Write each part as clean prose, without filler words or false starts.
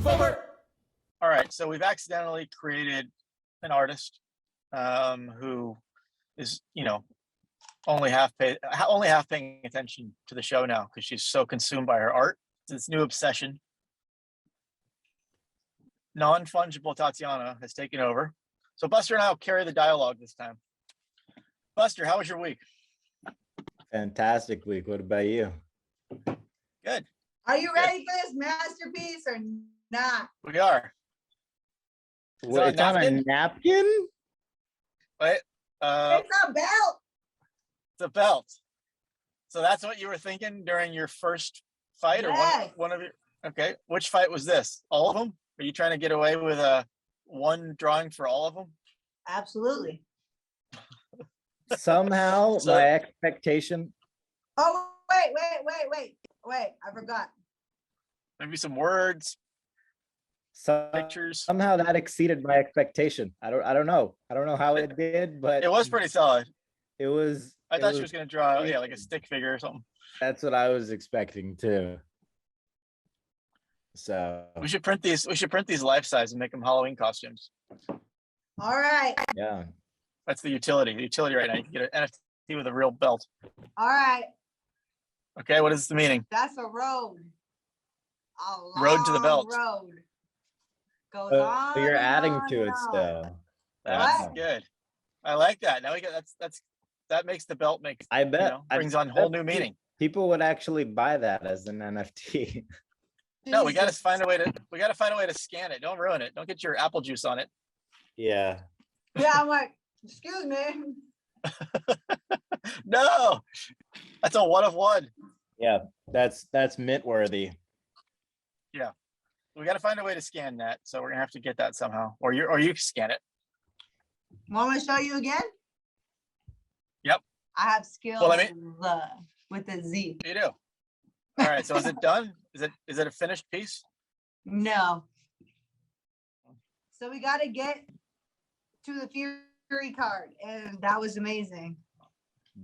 All right, so we've accidentally created an artist who is, only half paying attention to the show now because she's so consumed by her art. It's this new obsession. Non-fungible Tatiana has taken over. So Buster and I will carry the dialogue this time. Buster, how was your week? Fantastic week. What about you? Good. Are you ready for this masterpiece or not? We are. It's on a napkin? Wait, It's a belt. it's a belt. So that's what you were thinking during your first fight, Yes. or one of your? Okay, which fight was this? All of them? Are you trying to get away with one drawing for all of them? Absolutely. Somehow So- my expectation. Oh, wait. I forgot. Maybe some words, pictures. Somehow that exceeded my expectation. I don't know. I don't know how it did, but It was pretty solid. it was. I it thought she was going to draw, pretty- like a stick figure or something. That's what I was expecting too. So We should print these. We should print these life size and make them Halloween costumes. All right. yeah. That's the utility. The utility right now. You can get an NFT with a real belt. All right. Okay, what is the meaning? That's a road. A Road to the long belt. Road. Goes So on. you're and adding on to and it on. still. That's What? good. I like that. Now we got that makes the belt make I bet brings on whole new meaning. people would actually buy that as an NFT. No, we got to Jesus. find a way to scan it. Don't ruin it. Don't get your apple juice on it. Yeah. Yeah, I'm like, excuse me. No, that's a one of one. Yeah. That's mint worthy. We got to find a way to scan that. So we're gonna have to get that somehow, or you scan it. Want me to show you again? Yep. I have skills Well, with a Z. You do. All right. So is it done? Is it a finished piece? No. So we got to get to the Fury card, and that was amazing.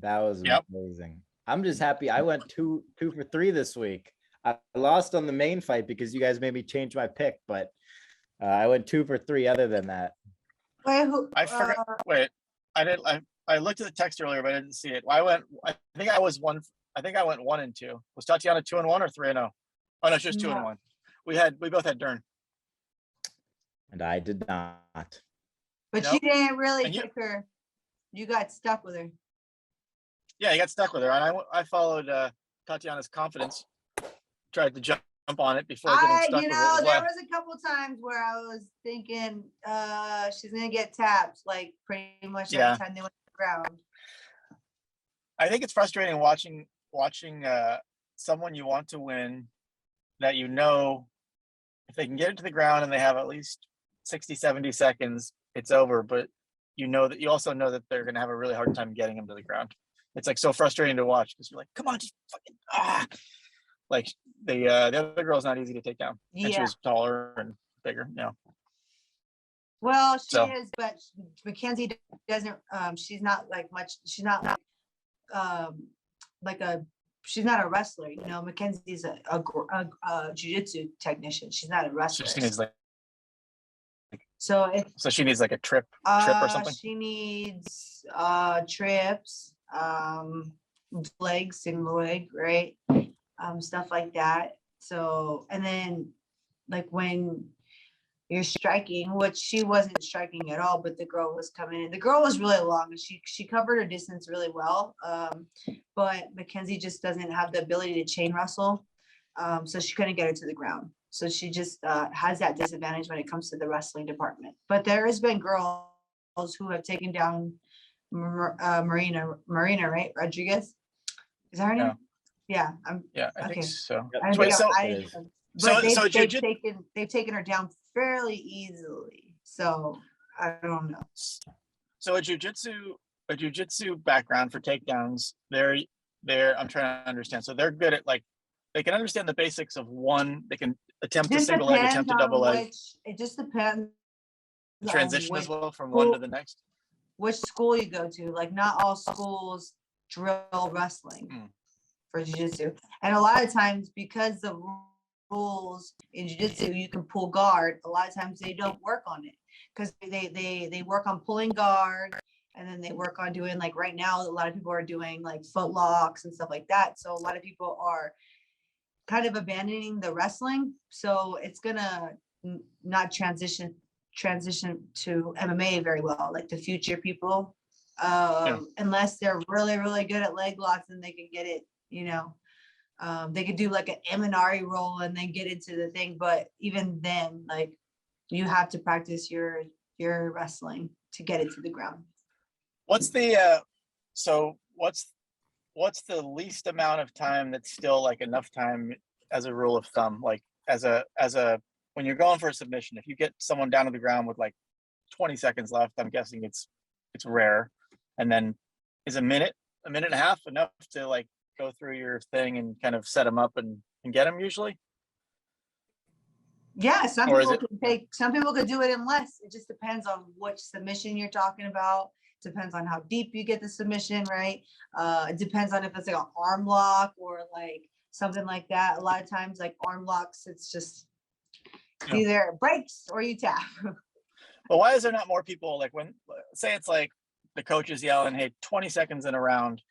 That was Yep. amazing. I'm just happy I went two for 3 this week. I lost on the main fight because you guys made me change my pick, but I went 2 for 3 other than that. Wait, who? I forgot. Wait, I did. I looked at the text earlier, but I didn't see it. I think I was one. I think I went 1 and 2. Was Tatiana 2 and 1 or 3 and 0? Oh no, it's just 2 and No. 1. We both had Dern. And I did not. But Nope. you didn't really And you- pick her. You got stuck with her. Yeah, he got stuck with her, and I followed Tatiana's confidence. Tried to jump on it before getting stuck with it. There Well, was a couple times where I was thinking, she's gonna get tapped, like pretty much Yeah. every time they went to the ground. I think it's frustrating watching someone you want to win that if they can get it to the ground and they have at least 60, 70 seconds, it's over. But you also know that they're going to have a really hard time getting him to the ground. It's like so frustrating to watch because you're like, come on, just fucking like the other girl's not easy to take down. And she Yeah. was taller and bigger. Well, she So- is, but Mackenzie doesn't. She's not like much. She's not like she's not a wrestler. You know, Mackenzie's a jiu-jitsu technician. She's not a So wrestler. she needs So she needs like a trip or something. she needs trips, legs, single leg, right? Stuff like that. So, and then like when you're striking, which she wasn't striking at all, but the girl was coming in. The girl was really long and she covered her distance really well. But Mackenzie just doesn't have the ability to chain wrestle. So she couldn't get her to the ground. So she just has that disadvantage when it comes to the wrestling department. But there has been girls who have taken down Marina, right? Rodriguez. Is that her name? No. Yeah. Yeah, I Okay. think so. I Wait, think so but so they've taken her down fairly easily. So I don't know. So a jujitsu background for takedowns, they're I'm trying to understand. So they're good at they can understand the basics of one. They can attempt a Just single leg, depends attempt a on double leg, it just depends on transition as which well from one to school- the next. which school you go to. Like not all schools drill wrestling Mm. for jiu-jitsu. And a lot of times because the rules in jiu-jitsu, you can pull guard. A lot of times they don't work on it because they work on pulling guard, and then they work on doing, like right now, a lot of people are doing like foot locks and stuff like that. So a lot of people are kind of abandoning the wrestling. So it's gonna not transition to MMA very well, like the future people. Unless they're really, really good at leg locks and they can get it, they could do like an Eminari roll and then get into the thing. But even then, like, you have to practice your wrestling to get it to the ground. What's the what's the least amount of time that's still like enough time as a rule of thumb? Like as a when you're going for a submission, if you get someone down to the ground with like 20 seconds left, I'm guessing it's rare. And then is a minute and a half enough to like go through your thing and kind of set them up and get them usually? Yeah, some people could do it in less. It just depends on which submission you're talking about. Depends on how deep you get the submission, right? It depends on if it's like an arm lock or like something like that. A lot of times, like arm locks, it's just either it breaks or you tap. But why is there not more people, like when, say it's like the coach is yelling, hey, 20 seconds in a round.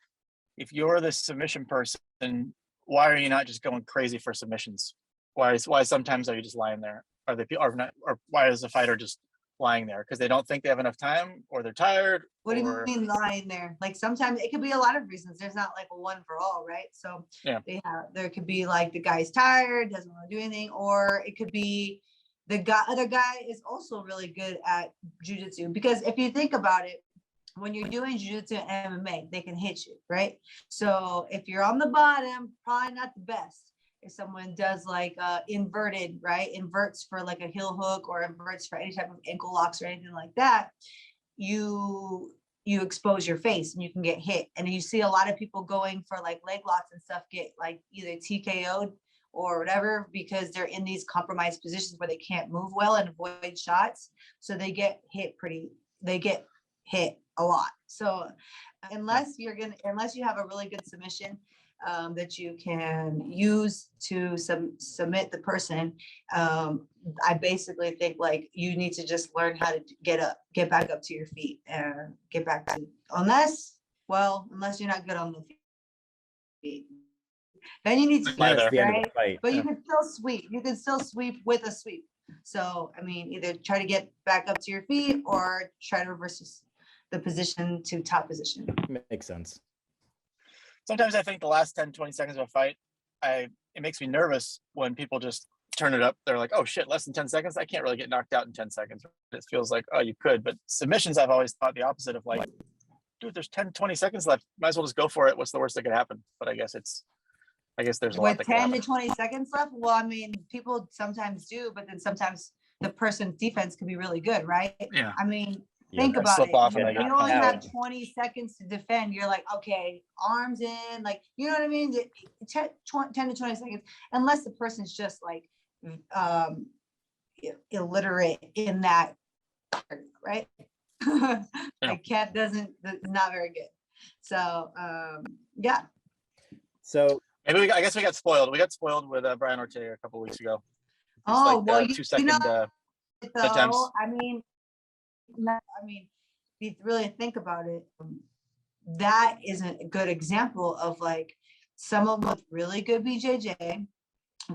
If you're the submission person, why are you not just going crazy for submissions? Why sometimes are you just lying there? Are they or why is the fighter just lying there? Because they don't think they have enough time, or they're tired? What do you mean lying there? Like sometimes it could be a lot of reasons. There's not like a one for all, right? So there could be like the guy's tired, doesn't want to do anything, or it could be the other guy is also really good at jiu-jitsu. Because if you think about it, when you're doing jiu-jitsu and MMA, they can hit you, right? So if you're on the bottom, probably not the best. If someone does like inverted, right? Inverts for like a heel hook or inverts for any type of ankle locks or anything like that, you expose your face and you can get hit. And you see a lot of people going for like leg locks and stuff get like either TKO'd or whatever, because they're in these compromised positions where they can't move well and avoid shots. So they get hit a lot. So unless you have a really good submission that you can use to submit the person, I basically think like you need to just learn how to get back up to your feet and get back to, unless you're not good on the feet. Then you need to right? But you can still sweep. You can still sweep with a sweep. So I mean, either try to get back up to your feet or try to reverse the position to top position. Makes sense. Sometimes I think the last 10, 20 seconds of a fight, it makes me nervous when people just turn it up. They're like, oh shit, less than 10 seconds. I can't really get knocked out in 10 seconds. It feels like, oh, you could. But submissions, I've always thought the opposite of like, dude, there's 10, 20 seconds left. Might as well just go for it. What's the worst that could happen? But I guess there's a lot that 10 to 20 seconds left. Well, I mean, people sometimes do, but then sometimes the person's defense could be really good, right? Yeah. I mean, think about it. You only have 20 seconds to defend. You're like, okay, arms in, like, you know what I mean? 10 to 20 seconds, unless the person's just like illiterate in that, right? Like cat not very good. So yeah. So maybe I guess we got spoiled. We got spoiled with Brian Ortega a couple weeks ago. Just 2 second attempts. I mean, if you really think about it, that isn't a good example of like someone with really good BJJ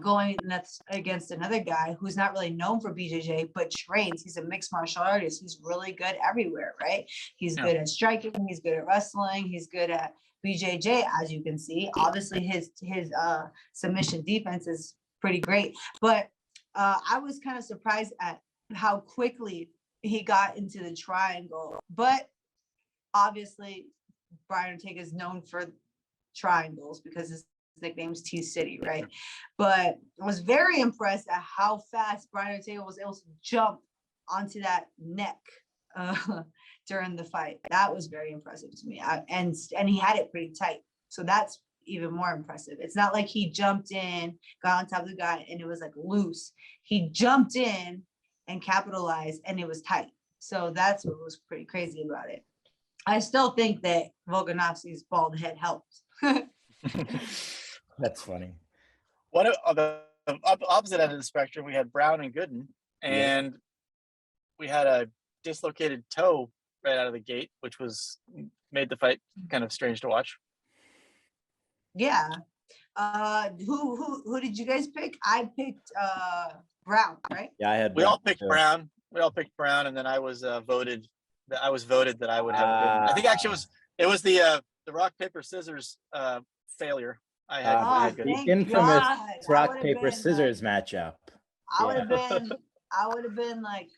going nuts against another guy who's not really known for BJJ, but trains. He's a mixed martial artist. He's really good everywhere, right? He's good at striking. He's good at wrestling. He's good at BJJ, as you can see. Obviously, his submission defense is pretty great. But I was kind of surprised at how quickly he got into the triangle. But obviously, Brian Ortega is known for triangles because his nickname's T City, right? But I was very impressed at how fast Brian Ortega was able to jump onto that neck during the fight. That was very impressive to me. And he had it pretty tight. So that's even more impressive. It's not like he jumped in, got on top of the guy, and it was like loose. He jumped in and capitalized, and it was tight. So that's what was pretty crazy about it. I still think that Volkanovski's bald head helped. That's funny. What are opposite end of the spectrum, we had Brown and Gooden, and we had a dislocated toe right out of the gate, which made the fight kind of strange to watch. Yeah. Who did you guys pick? I picked Brown, right? Yeah, I had. We all Brown, picked too. Brown. We all picked Brown, and then I was voted that I would have Gooden. I think actually it was the rock paper scissors failure. I had Oh, Gooden. The thank infamous God. I rock would've paper been, scissors matchup. I would have been like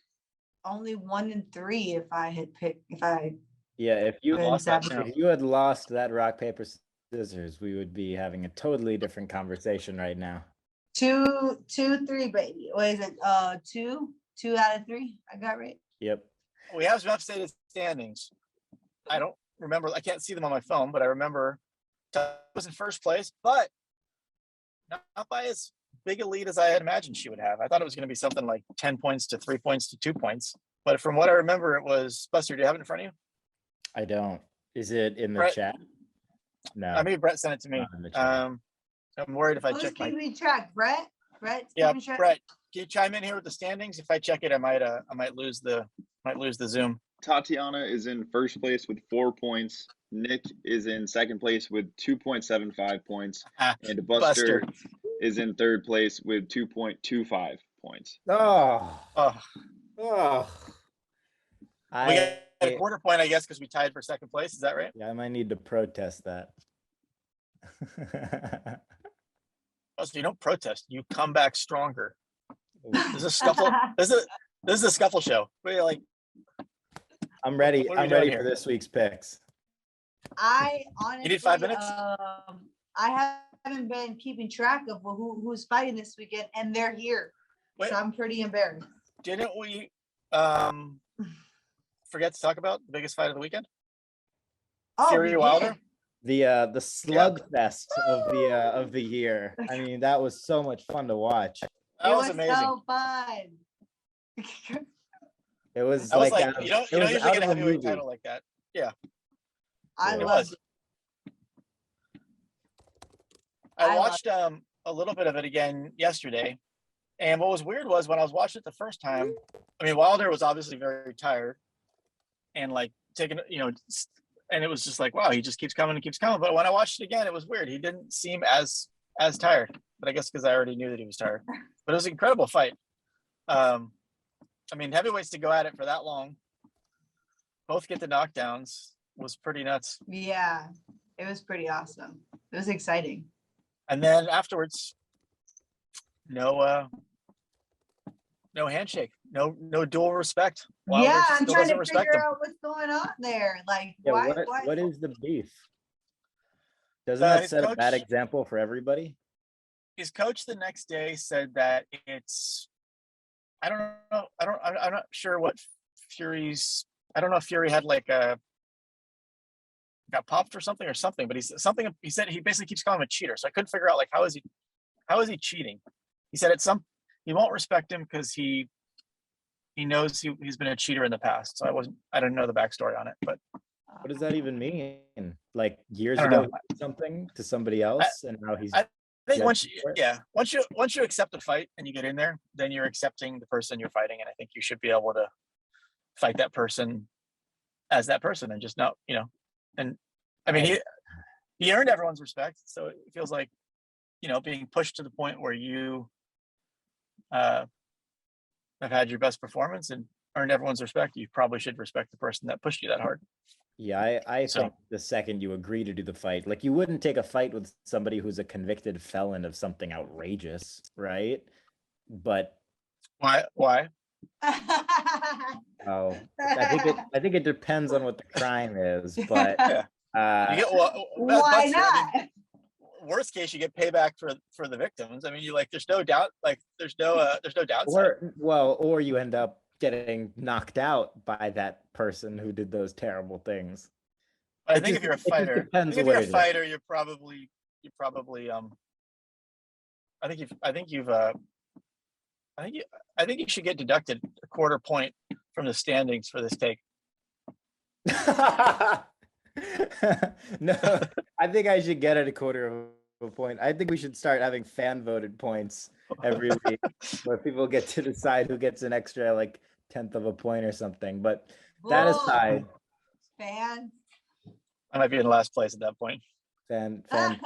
only 1-3 if I had picked Yeah, if you been lost that seven. too. if you had lost that rock paper scissors, we would be having a totally different conversation right now. 2-3, baby. What is it? 2 out of 3. I got right. Yep. We have some updated standings. I don't remember. I can't see them on my phone, but I remember was in first place, but not by as big a lead as I had imagined she would have. I thought it was going to be something like 10 points to 3 points to 2 points. But from what I remember, it was Buster. Do you have it in front of you? I don't. Is it in the Brett- chat? No. I mean, Brett sent it to me. Not in the chat. I'm worried if I Who's check my. keeping track? Brett? Brett's Yeah, keeping track? Brett, can you chime in here with the standings? If I check it, I might lose the Zoom. Tatiana is in first place with 4 points. Nick is in second place with 2.75 points. And Buster is in third place with 2.25 points. Oh. Oh, Oh. we got a quarter point, I guess, because we tied for second place. Is that right? Yeah, I might need to protest that. Oh, so you don't protest. You come back stronger. This is a scuffle. This is a scuffle show. We're like, I'm ready. What are we I'm doing ready here? for this week's picks. I honestly, You need 5 minutes? I haven't been keeping track of who's fighting this weekend, and they're here. Wait. So I'm pretty embarrassed. didn't we forget to talk about the biggest fight of the weekend? Oh, Fury we Wilder? did. The slugfest of the year. I mean, that was so much fun to watch. That It was amazing. so fun. It was I was like, like, you don't it was usually out get a of a heavyweight movie. title like that. I It It love was. it. I I watched a little bit of it again yesterday, and what was weird was when I was watching it the first time. I mean, Wilder was obviously very tired, and like taking, and it was just like, wow, he just keeps coming and keeps coming. But when I watched it again, it was weird. He didn't seem as tired, but I guess because I already knew that he was tired. But it was an incredible fight. I mean, heavyweights to go at it for that long, both get the knockdowns, was pretty nuts. Yeah, it was pretty awesome. It was exciting. And then afterwards, no handshake, no dual respect. Wilder Yeah, I'm still trying doesn't to respect figure him. out what's going on there. Like, Yeah, why? what is the beef? Doesn't that his set a bad coach- example for everybody? His coach the next day said that it's, I don't know, I'm not sure what Fury's. I don't know if Fury had like got popped or something, but he said he basically keeps calling him a cheater. So I couldn't figure out like how is he cheating? He said he won't respect him because he knows he's been a cheater in the past. So I didn't know the backstory on it, but What does that even mean? Like years I don't ago, know. he did something to somebody else, and now he's. I think judged for it? once you accept a fight and you get in there, then you're accepting the person you're fighting, and I think you should be able to fight that person as that person and just not, and I mean he earned everyone's respect, so it feels like being pushed to the point where you have had your best performance and earned everyone's respect. You probably should respect the person that pushed you that hard. Yeah, I So- think the second you agree to do the fight, like you wouldn't take a fight with somebody who's a convicted felon of something outrageous, right? But Why? oh, I think it depends on what the crime is, but Yeah. You get Why Buster, I mean, not? worst case, you get payback for the victims. I mean, there's no doubt, there's no downside. or you end up getting knocked out by that person who did those terrible things. But I it think just- if you're a it just fighter, depends if what you're a it is. fighter, you're probably I think you should get deducted a quarter point from the standings for this take. No, I think I should get it a quarter of a point. I think we should start having fan voted points every week, where people get to decide who gets an extra like 10th of a point or something. But that Whoa, aside, fans. I might be in last place at that point. fan point.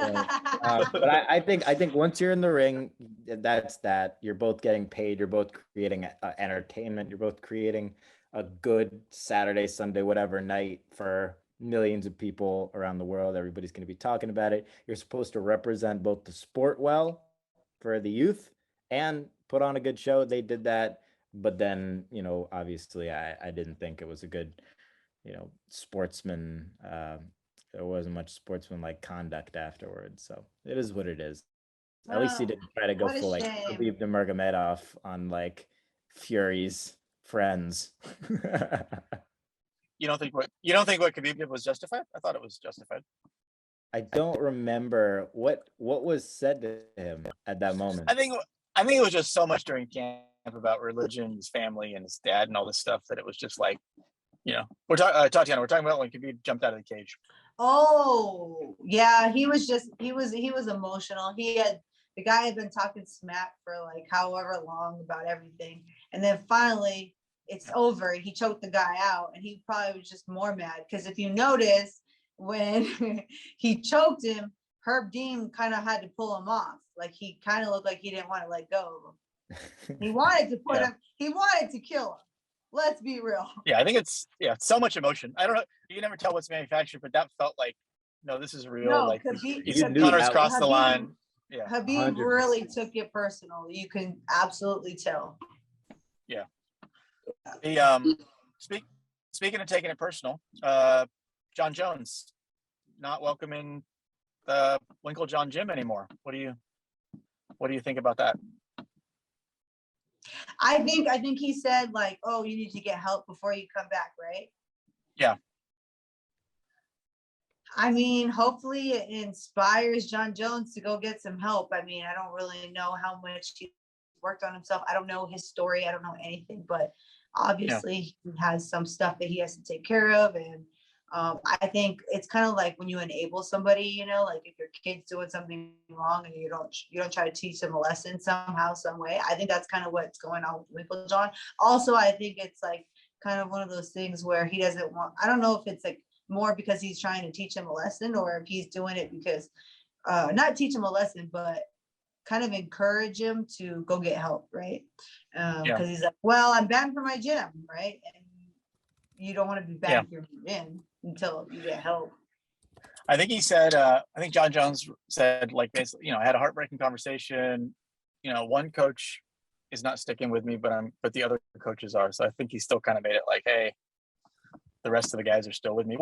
But I think once you're in the ring, that's that. You're both getting paid. You're both creating entertainment. You're both creating a good Saturday, Sunday, whatever night for millions of people around the world. Everybody's going to be talking about it. You're supposed to represent both the sport well for the youth and put on a good show. They did that, but then, you know, obviously I didn't think it was a good, you know, sportsman. There wasn't much sportsman-like conduct afterwards, so it is what it is. At least he didn't try to go What a full like shame. Khabib Nurmagomedov on like Fury's friends. You don't think what Khabib did was justified? I thought it was justified. I don't remember what was said to him at that moment. I think it was just so much during camp about religion, his family, and his dad, and all this stuff that it was just like, you know, we're talking, Tatiana, we're talking about when Khabib jumped out of the cage. Oh, yeah, he was emotional. The guy had been talking smack for like however long about everything. And then finally it's over. He choked the guy out, and he probably was just more mad. Because if you notice, when he choked him, Herb Dean kind of had to pull him off. Like he kind of looked like he didn't want to let go of him. He wanted to put him, he wanted to kill him. Let's be real. Yeah, I think it's so much emotion. I don't know. You can never tell what's manufactured, but that felt like, no, this is real. No, like Khabib, Connor's crossed the Khabib- line. Yeah, Khabib 100%. really took it personal. You can absolutely tell. yeah. The speaking of taking it personal, Jon Jones not welcoming the Winklejohn gym anymore. What do you think about that? I think he said like, oh, you need to get help before you come back, right? Yeah. I mean, hopefully it inspires Jon Jones to go get some help. I mean, I don't really know how much he worked on himself. I don't know his story. I don't know anything, but obviously he has some stuff that he has to take care of. And I think it's kind of like when you enable somebody, you know, like if your kid's doing something wrong and you don't try to teach them a lesson somehow, some way. I think that's kind of what's going on with Winklejohn. Also, I think it's like kind of one of those things where he doesn't want, I don't know if it's like more because he's trying to teach him a lesson, or if he's doing it because not teach him a lesson, but kind of encourage him to go get help, right? Because he's like, well, I'm banned from my gym, right? And you don't want to be banned from your gym until you get help. I think he said, I think Jon Jones said, like, basically, you know, I had a heartbreaking conversation. You know, one coach is not sticking with me, but the other coaches are. So I think he still kind of made it like, hey, the rest of the guys are still with me.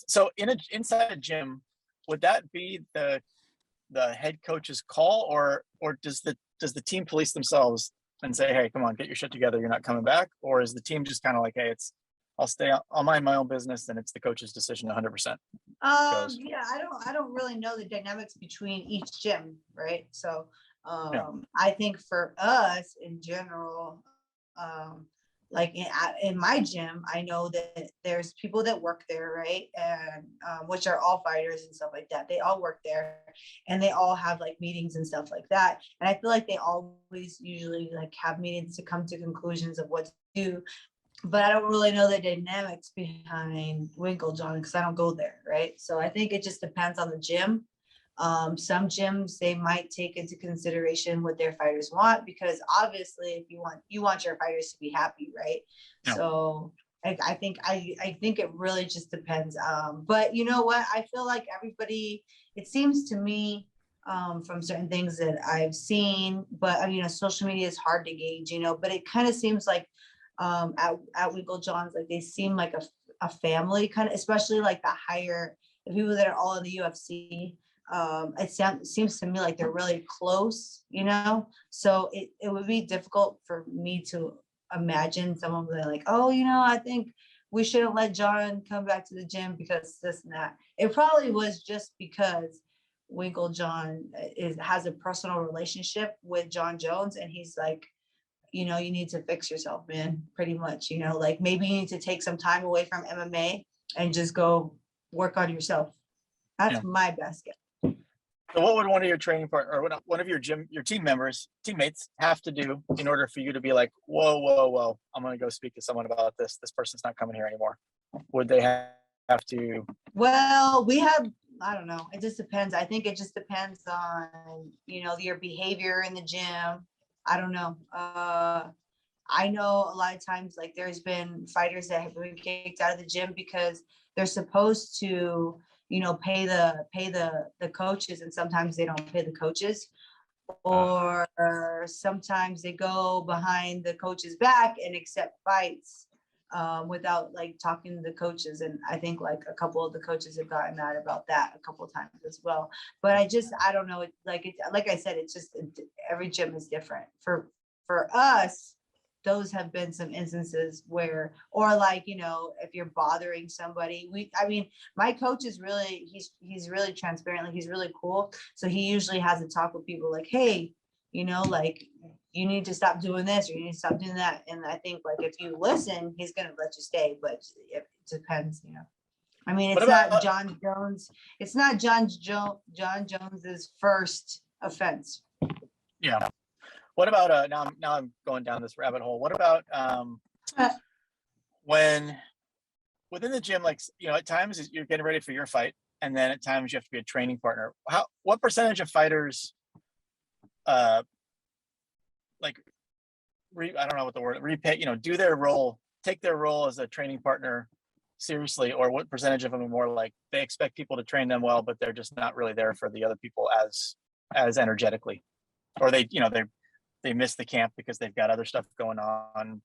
So inside a gym, would that be the head coach's call, or does the team police themselves and say, hey, come on, get your shit together, you're not coming back? Or is the team just kind of like, hey, I'll mind my own business, and it's the coach's decision 100%? Yeah, I don't really know the dynamics between each gym, right? So I think for us in general, like in my gym, I know that there's people that work there, right? And which are all fighters and stuff like that. They all work there, and they all have like meetings and stuff like that. And I feel like they always usually like have meetings to come to conclusions of what to do. But I don't really know the dynamics behind Winklejohn because I don't go there, right? So I think it just depends on the gym. Some gyms, they might take into consideration what their fighters want, because obviously if you want your fighters to be happy, right? Yeah. So I think it really just depends. But you know what? I feel like everybody, it seems to me, from certain things that I've seen, but I mean, social media is hard to gauge, you know, but it kind of seems like at Winklejohn's, like they seem like a family kind of, especially like the people that are all in the UFC. It seems to me like they're really close, you know, so it would be difficult for me to imagine someone like, oh, you know, I think we shouldn't let Jon come back to the gym because this and that. It probably was just because Winklejohn has a personal relationship with Jon Jones, and he's like, you know, you need to fix yourself, man, pretty much, you know, like maybe you need to take some time away from MMA and just go work on yourself. That's my best guess. So what would one of your training partner or one of your teammates have to do in order for you to be like, whoa, I'm going to go speak to someone about this. This person's not coming here anymore. Would they have to? Well, I don't know. It just depends. I think it just depends on, your behavior in the gym. I don't know. I know a lot of times, like there's been fighters that have been kicked out of the gym because they're supposed to, pay the coaches, and sometimes they don't pay the coaches, or sometimes they go behind the coach's back and accept fights without like talking to the coaches. And I think like a couple of the coaches have gotten mad about that a couple of times as well. But I don't know. Like I said, it's just every gym is different. For us, those have been some instances where, or like, if you're bothering somebody, my coach is really, he's really transparent. Like he's really cool. So he usually has a talk with people like, hey, like you need to stop doing this or you need to stop doing that. And I think like, if you listen, he's going to let you stay, but it depends, it's not Jon Jones. It's not Jon Jones's first offense. Yeah. What about now I'm going down this rabbit hole. What about when within the gym, like, at times you're getting ready for your fight, and then at times you have to be a training partner. What percentage of fighters I don't know what the word, repay, do their role, take their role as a training partner seriously, or what percentage of them are more like they expect people to train them well, but they're just not really there for the other people as energetically, or they miss the camp because they've got other stuff going on.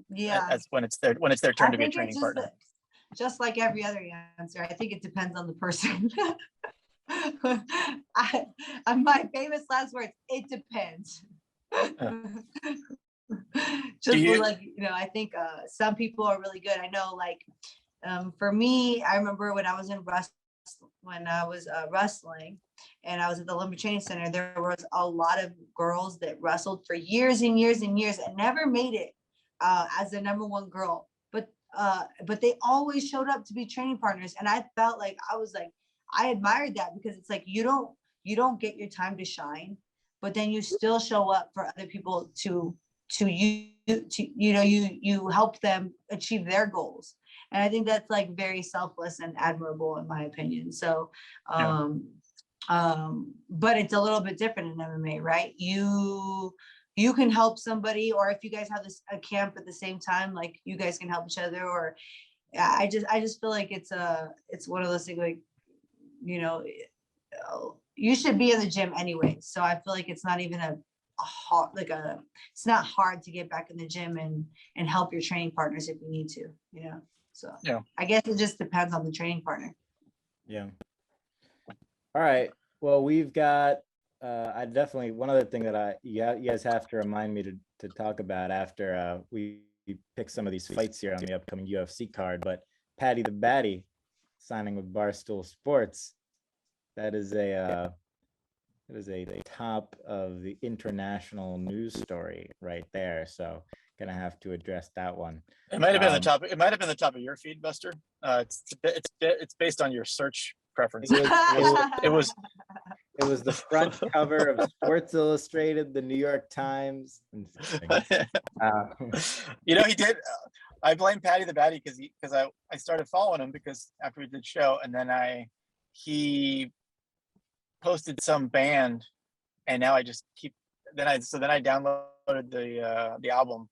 Yeah. As when it's their turn to be a training partner. Just like every other answer, I think it depends on the person. My famous last words, it depends. I think some people are really good. I know, like, for me, I remember when I was wrestling and I was at the Olympic Training Center, there was a lot of girls that wrestled for years and years and years and never made it as the number one girl. But they always showed up to be training partners. And I felt like I admired that, because it's like, you don't get your time to shine, but then you still show up for other people to you help them achieve their goals. And I think that's like very selfless and admirable in my opinion. So, but it's a little bit different in MMA, right? You can help somebody, or if you guys have a camp at the same time, like you guys can help each other. Or I just feel like it's one of those things, like, you should be in the gym anyway. So I feel like it's not even it's not hard to get back in the gym and help your training partners if you need to, so yeah, I guess it just depends on the training partner. Yeah. All right. Well, we've got, I definitely, one other thing that you guys have to remind me to talk about after we pick some of these fights here on the upcoming UFC card, but Paddy the Baddy signing with Barstool Sports, that is a top of the international news story right there. So gonna have to address that one. It might have been the top. It might have been the top of your feed, Buster. It's based on your search preferences. It was the front cover of Sports Illustrated, the New York Times. He did. I blame Paddy the Baddy because I started following him because after we did show, and then he posted some band, and now I just keep. Then I downloaded the album.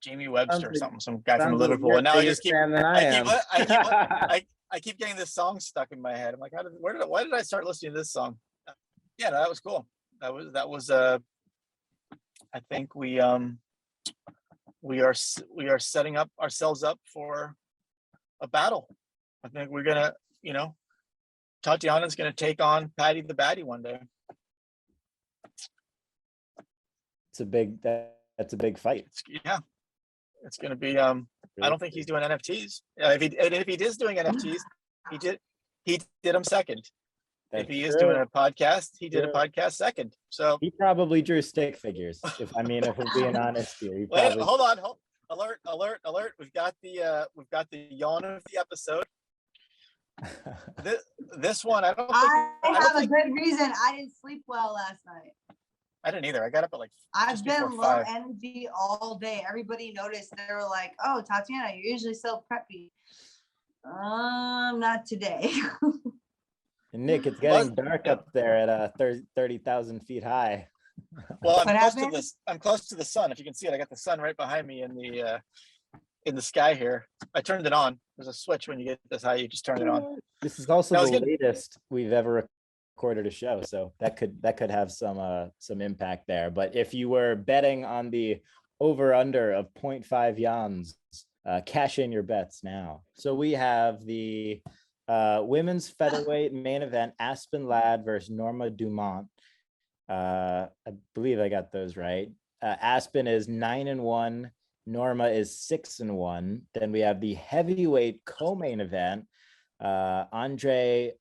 Jamie Webster or something, some guy from Liverpool, and now I just keep. I keep getting this song stuck in my head. I'm like, why did I start listening to this song? Yeah, that was cool. That was I think we are setting up ourselves up for a battle. I think we're gonna, Tatiana's gonna take on Paddy the Baddy one day. That's a big fight. It's going to be. I don't think he's doing NFTs. If he is doing NFTs, he did them second. If he is doing a podcast, he did a podcast second. So he probably drew stick figures. If we're being honest here. Hold on. Alert. We've got the yawn of the episode. This one, I don't think I don't have a think- good reason. I didn't sleep well last night. I didn't either. I got up at like I've just been before low 5. energy all day. Everybody noticed. They were like, "Oh, Tatiana, you're usually so preppy." Not today. And Nick, it's getting dark up there at 30,000 feet high. Well, I'm What close to happened? this. I'm close to the sun. If you can see it, I got the sun right behind me in the sky here. I turned it on. There's a switch when you get this high. You just turn it on. This is also That was the good. latest we've ever recorded a show, so that could have some impact there. But if you were betting on the over under of 0.5 yans, cash in your bets now. So we have the women's featherweight main event: Aspen Ladd versus Norma Dumont. I believe I got those right. Aspen is 9-1. Norma is 6-1. Then we have the heavyweight co-main event: Andre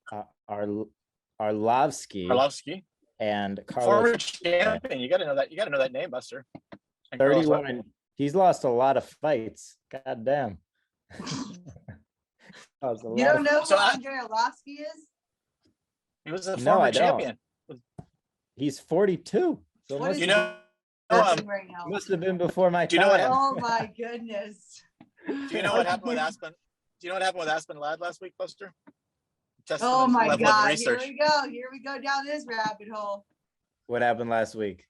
Arlovsky and Former Carlos champion. You got to know that. You got to know that name, Buster. And Carlos, 31. And he's lost a lot of fights. God damn. You don't know who So Andre Arlovsky is? He was a No, former I don't. champion. He's 42. So What is You he know, doing right now? must have been before my Do you know what time. Oh my goodness. do you know what happened with Aspen? Do you know what happened with Aspen Ladd last week, Buster? Oh Testament my level of God. Here research. we go. Here we go down this rabbit hole. What happened last week?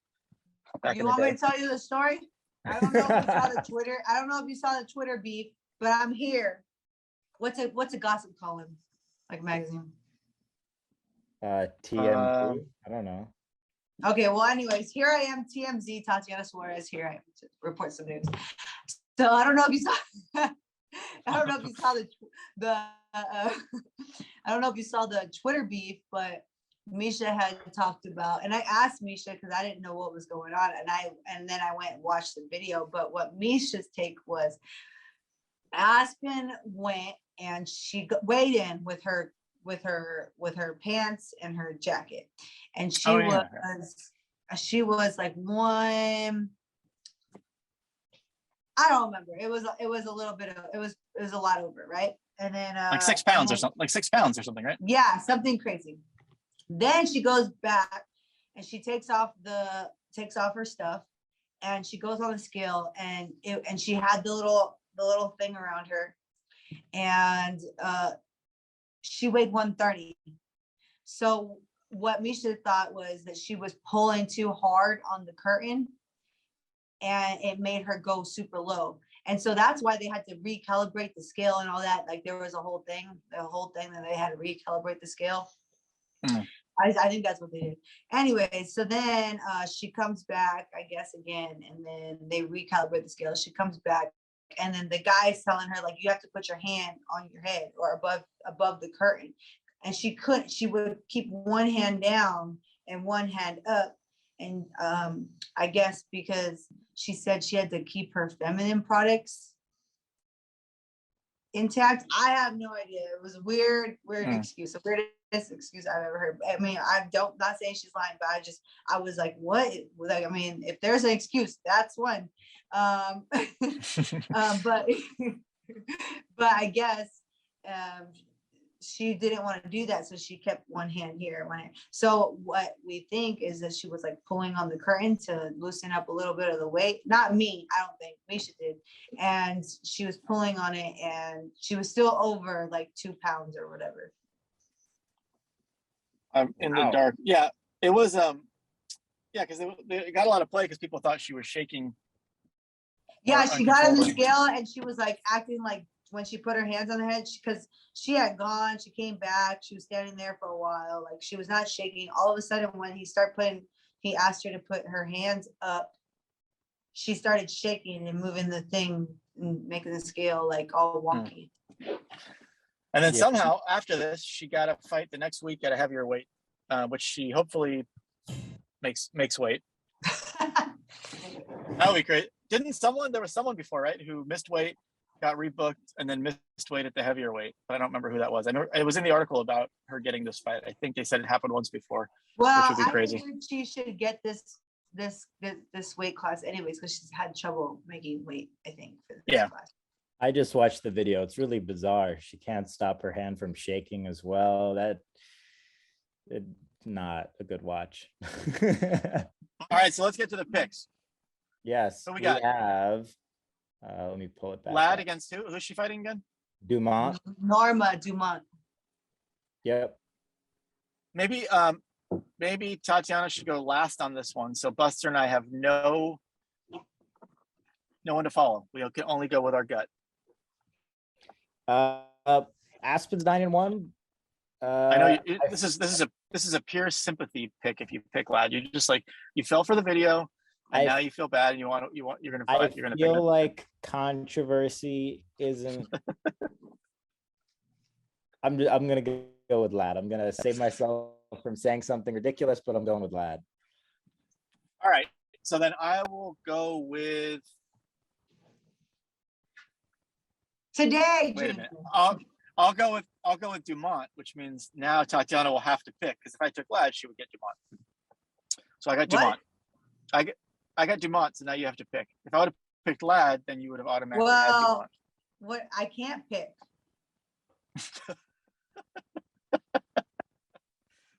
Back You in the want me day. to tell you the story? I don't know if you saw the Twitter. I don't know if you saw the Twitter beef, but I'm here. What's a gossip column? Like magazine. TMZ. I don't know. Okay, well, anyways, here I am, TMZ, Tatiana Suarez. Here I am to report some news. So I don't know if you saw. I don't know if you saw I don't know if you saw the Twitter beef, but Misha had talked about, and I asked Misha because I didn't know what was going on, and then I went and watched the video. But what Misha's take was, Aspen went and she weighed in with her pants and her jacket, and she was like one. I don't remember. It was a little bit of it was a lot over, right? And then Like 6 pounds or something. Like 6 pounds or something, right? yeah, something crazy. Then she goes back and she takes off her stuff, and she goes on the scale, and she had the little thing around her, and she weighed 130. So what Misha thought was that she was pulling too hard on the curtain, and it made her go super low. And so that's why they had to recalibrate the scale and all that. Like there was a whole thing that they had to recalibrate the scale. Mm. I think that's what they did. Anyway, so then she comes back, I guess, again, and then they recalibrate the scale. She comes back, and then the guy's telling her, like, you have to put your hand on your head or above the curtain. And she couldn't. She would keep one hand down and one hand up. And I guess because she said she had to keep her feminine products intact. I have no idea. It was a weird excuse. The weirdest excuse I've ever heard. I mean, not saying she's lying, but I was like, what? Like, I mean, if there's an excuse, that's one. But I guess she didn't want to do that, so she kept one hand here. So what we think is that she was like pulling on the curtain to loosen up a little bit of the weight. Not me, I don't think. Misha did. And she was pulling on it, and she was still over like 2 pounds or whatever. In the dark. Yeah, it was because they got a lot of play because people thought she was shaking. Yeah, she got on the scale and she was like acting like when she put her hands on her head, because she had gone, she came back, she was standing there for a while, like she was not shaking. All of a sudden, when he asked her to put her hands up, she started shaking and moving the thing and making the scale like all wonky. And then somehow after this, she got a fight the next week at a heavier weight, which she hopefully makes weight. That would be great. There was someone before, right, who missed weight, got rebooked, and then missed weight at the heavier weight. But I don't remember who that was. I know it was in the article about her getting this fight. I think they said it happened once before, well, which would be crazy. I think she should get this weight class anyways, because she's had trouble making weight, I think, for this class. I just watched the video. It's really bizarre. She can't stop her hand from shaking as well. It's not a good watch. All right, so let's get to the picks. Yes, So we we got- have. Let me pull it back. Lad up. against who? Who's she fighting again? Dumont. Norma Dumont. Yep. Maybe Tatiana should go last on this one. So Buster and I have no one to follow. We can only go with our gut. Aspen's 9-1. I know this is a pure sympathy pick. If you pick Lad, you just like you fell for the video, and now you feel bad, and you're gonna fight. I feel like controversy isn't. I'm gonna go with Lad. I'm gonna save myself from saying something ridiculous, but I'm going with Lad. All right, so then I will go with. Today, Wait a Jason. minute. I'll go with Dumont, which means now Tatiana will have to pick because if I took Lad, she would get Dumont. So I got Dumont. I got Dumont, so now you have to pick. If I would have picked Lad, then you would have automatically had Dumont. What I can't pick.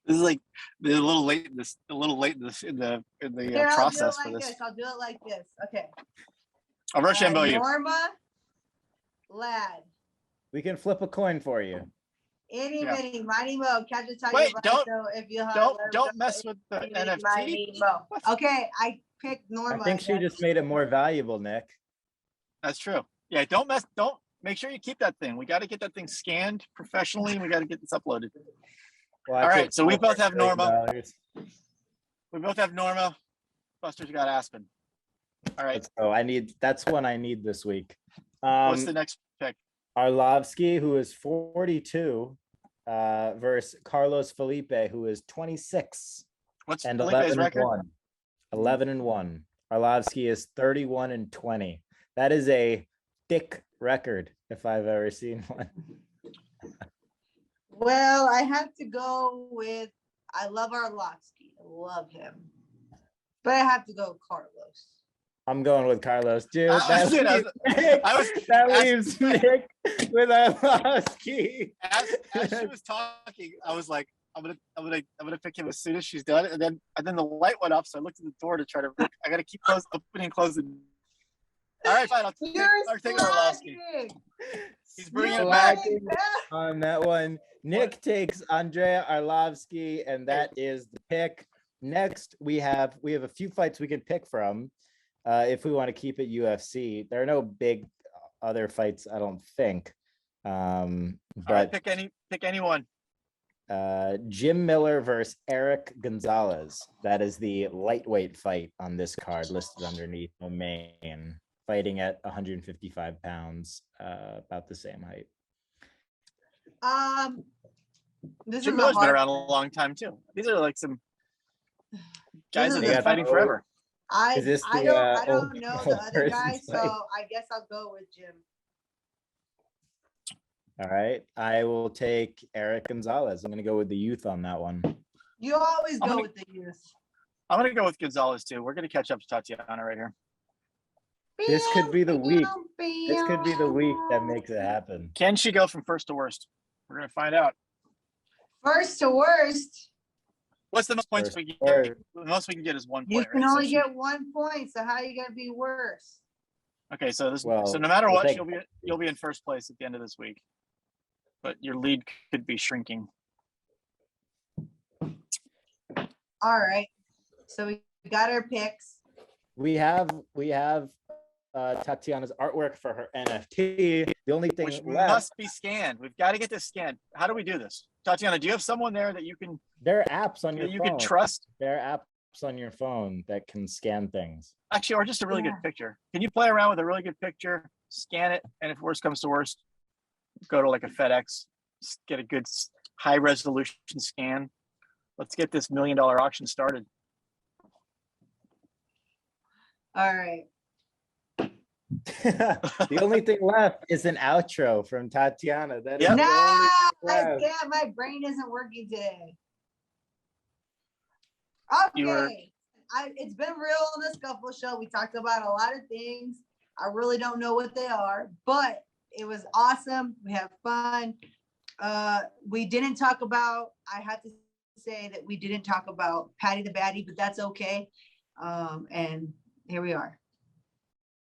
This is like a little late in the Here, process I'll do it for like this. this. I'll do it like this. Okay. I'll Rochambeau you. Norma, Lad. We can flip a coin for you. Any, mini, mighty mo. Catch a tiger. Wait, If you don't mess with the NFT. Mighty mo. Okay, I picked Norma. I think she just made it more valuable, Nick. That's true. Yeah, don't make sure you keep that thing. We got to get that thing scanned professionally, and we got to get this uploaded. Well, all right, so we both have Norma. $1 We both have Norma. Buster's got Aspen. All right. So that's one I need this week. What's the next pick? Arlovsky, who is 42, versus Carlos Felipe, who is 26 What's and Felipe's 11 record? 11-1. Arlovsky is 31-20. That is a thick record if I've ever seen one. Well, I have to go with. I love Arlovsky. I love him, but I have to go with Carlos. I'm going with Carlos, dude. That leaves Nick with Arlovsky. As she was talking, I was like, I'm gonna pick him as soon as she's done, and then the light went up, so I looked at the door to try to. I gotta keep opening and closing. All right, fine. I'll take Arlovsky. He's bringing it back on that one. Nick takes Andrea Arlovsky, and that is the pick. Next, we have a few fights we can pick from. If we want to keep it UFC, there are no big other fights, I don't think. But right, pick anyone. Jim Miller versus Eric Gonzalez. That is the lightweight fight on this card listed underneath no main. Fighting at 155 pounds, about the same height. Jim Miller's been around a long time too. These are like some guys that have been fighting forever. I don't know the other guy, so I guess I'll go with Jim. All right, I will take Eric Gonzalez. I'm going to go with the youth on that one. You always go with the youth. I'm going to go with Gonzalez too. We're going to catch up to Tatiana right here. This could be the week. This could be the week that makes it happen. Can she go from first to worst? We're going to find out. First to worst. What's the most points we can get? The most we can get is 1 point. You can only get 1 point, so how are you going to be worse? Okay, so so no matter what, you'll be in first place at the end of this week. But your lead could be shrinking. All right. So we got our picks. We have Tatiana's artwork for her NFT. The only thing which left, must be scanned. We've got to get this scanned. How do we do this? Tatiana, do you have someone there that you can there are apps on your phone. You can trust? There are apps on your phone that can scan things. Actually, or just a really good picture. Can you play around with a really good picture, scan it, and if worst comes to worst, go to like a FedEx, get a good high resolution scan. Let's get this $1 million auction started. All right. The only thing left is an outro from Tatiana. That is no, damn, my brain isn't working today. Okay, it's been real on the Scuffle show. We talked about a lot of things. I really don't know what they are, but It was awesome. We had fun. We didn't talk about, I had to say that we didn't talk about Patty the Baddie, but that's okay. And here we are.